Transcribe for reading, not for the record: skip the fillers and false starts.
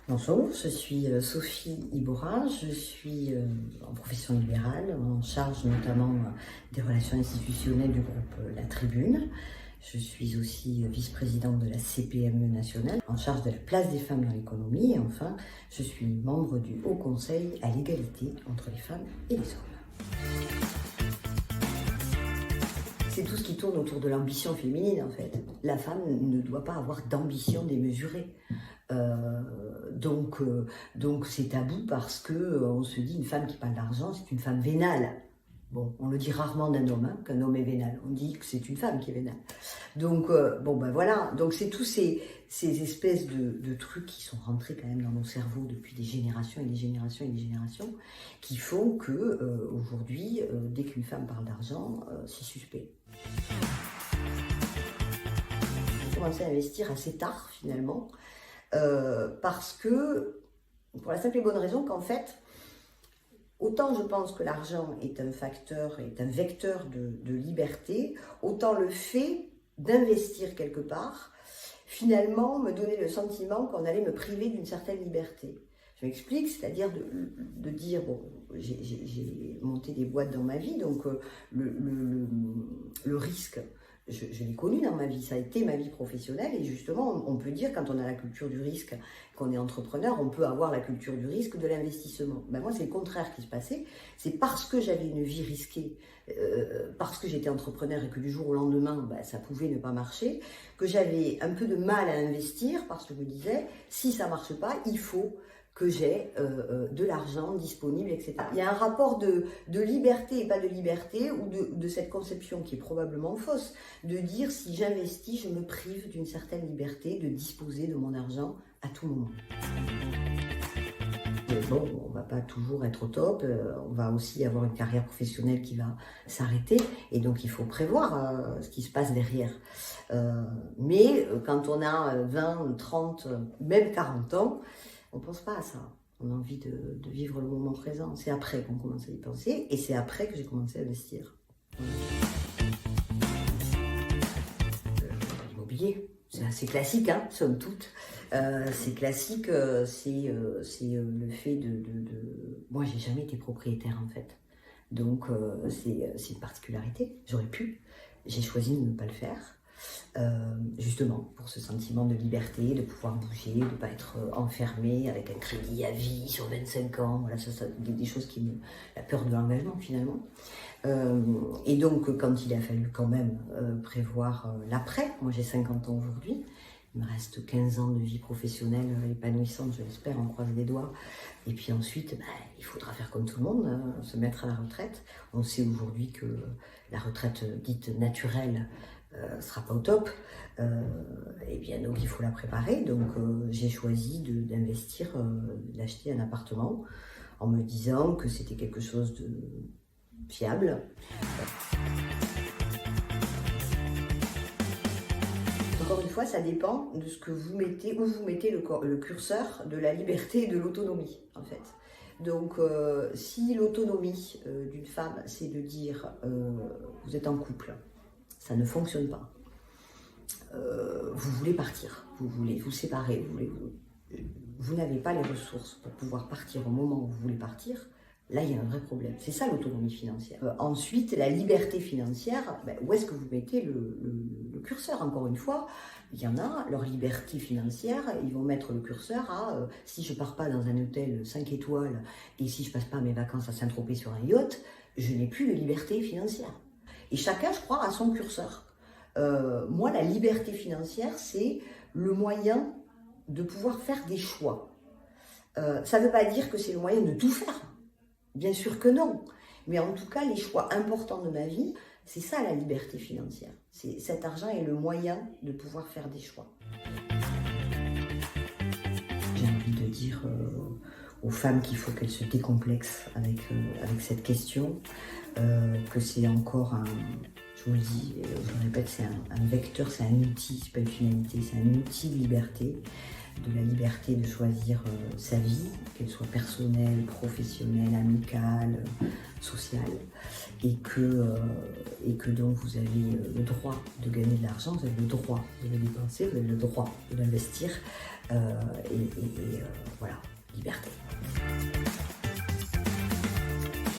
Bonjour, je suis Sophie Ibora, je suis en profession libérale, en charge notamment des relations institutionnelles du groupe La Tribune. Je suis aussi vice-présidente de la CPME nationale, en charge de la place des femmes dans l'économie. Et enfin, je suis membre du Haut Conseil à l'égalité entre les femmes et les hommes. C'est tout ce qui tourne autour de l'ambition féminine en fait. La femme ne doit pas avoir d'ambition démesurée. Donc c'est tabou parce que on se dit une femme qui parle d'argent, c'est une femme vénale. Bon, on le dit rarement d'un homme, hein, qu'un homme est vénal. On dit que c'est une femme qui est vénale. Donc voilà. Donc c'est tous ces espèces de trucs qui sont rentrés quand même dans nos cerveaux depuis des générations et des générations et des générations, qui font que aujourd'hui, dès qu'une femme parle d'argent, c'est suspect. J'ai commencé à investir assez tard finalement. Parce que, pour la simple et bonne raison qu'en fait, autant je pense que l'argent est un facteur, est un vecteur de liberté, autant le fait d'investir quelque part, finalement, me donnait le sentiment qu'on allait me priver d'une certaine liberté. Je m'explique, c'est-à-dire de dire, bon, j'ai monté des boîtes dans ma vie, donc le risque, je l'ai connu dans ma vie, ça a été ma vie professionnelle et justement on peut dire quand on a la culture du risque, qu'on est entrepreneur, on peut avoir la culture du risque de l'investissement. Ben moi c'est le contraire qui se passait, c'est parce que j'avais une vie risquée, parce que j'étais entrepreneur et que du jour au lendemain ça pouvait ne pas marcher, que j'avais un peu de mal à investir parce que je me disais si ça marche pas, il faut que j'ai de l'argent disponible, etc. Il y a un rapport de liberté et pas de liberté, ou de cette conception qui est probablement fausse, de dire si j'investis, je me prive d'une certaine liberté de disposer de mon argent à tout moment. Bon, on va pas toujours être au top, on va aussi avoir une carrière professionnelle qui va s'arrêter, et donc il faut prévoir ce qui se passe derrière. Mais quand on a 20, 30, même 40 ans, on ne pense pas à ça. On a envie de vivre le moment présent. C'est après qu'on commence à y penser, et c'est après que j'ai commencé à investir. L'immobilier, c'est assez classique, hein, somme toute. C'est classique, c'est le fait Moi, j'ai jamais été propriétaire, en fait. Donc, c'est une particularité. J'aurais pu. J'ai choisi de ne pas le faire. Justement pour ce sentiment de liberté, de pouvoir bouger, de ne pas être enfermé avec un crédit à vie sur 25 ans, voilà, ça des choses la peur de l'engagement finalement. Et donc quand il a fallu quand même prévoir l'après, moi j'ai 50 ans aujourd'hui, il me reste 15 ans de vie professionnelle épanouissante, je l'espère, on croise les doigts. Et puis ensuite, il faudra faire comme tout le monde, se mettre à la retraite. On sait aujourd'hui que la retraite dite naturelle sera pas au top, et bien donc il faut la préparer. Donc j'ai choisi d'investir, d'acheter un appartement en me disant que c'était quelque chose de fiable. Encore une fois, ça dépend de ce que vous mettez, où vous mettez le curseur de la liberté et de l'autonomie en fait. Donc si l'autonomie d'une femme c'est de dire vous êtes en couple, ça ne fonctionne pas. Vous voulez partir, vous voulez vous séparer, vous n'avez pas les ressources pour pouvoir partir au moment où vous voulez partir, là il y a un vrai problème. C'est ça l'autonomie financière. Ensuite, la liberté financière, où est-ce que vous mettez le curseur? Encore une fois, il y en a, leur liberté financière, ils vont mettre le curseur à si je ne pars pas dans un hôtel 5 étoiles et si je ne passe pas mes vacances à Saint-Tropez sur un yacht, je n'ai plus de liberté financière. Et chacun, je crois, a son curseur. Moi, la liberté financière, c'est le moyen de pouvoir faire des choix. Ça ne veut pas dire que c'est le moyen de tout faire. Bien sûr que non. Mais en tout cas, les choix importants de ma vie, c'est ça la liberté financière. Cet argent est le moyen de pouvoir faire des choix. J'ai envie de dire aux femmes qu'il faut qu'elles se décomplexent avec cette question, que c'est encore je vous le dis, je le répète, c'est un vecteur, c'est un outil, c'est pas une finalité, c'est un outil de liberté, de la liberté de choisir sa vie, qu'elle soit personnelle, professionnelle, amicale, sociale, et que donc vous avez le droit de gagner de l'argent, vous avez le droit de le dépenser, vous avez le droit de l'investir, Voilà, liberté.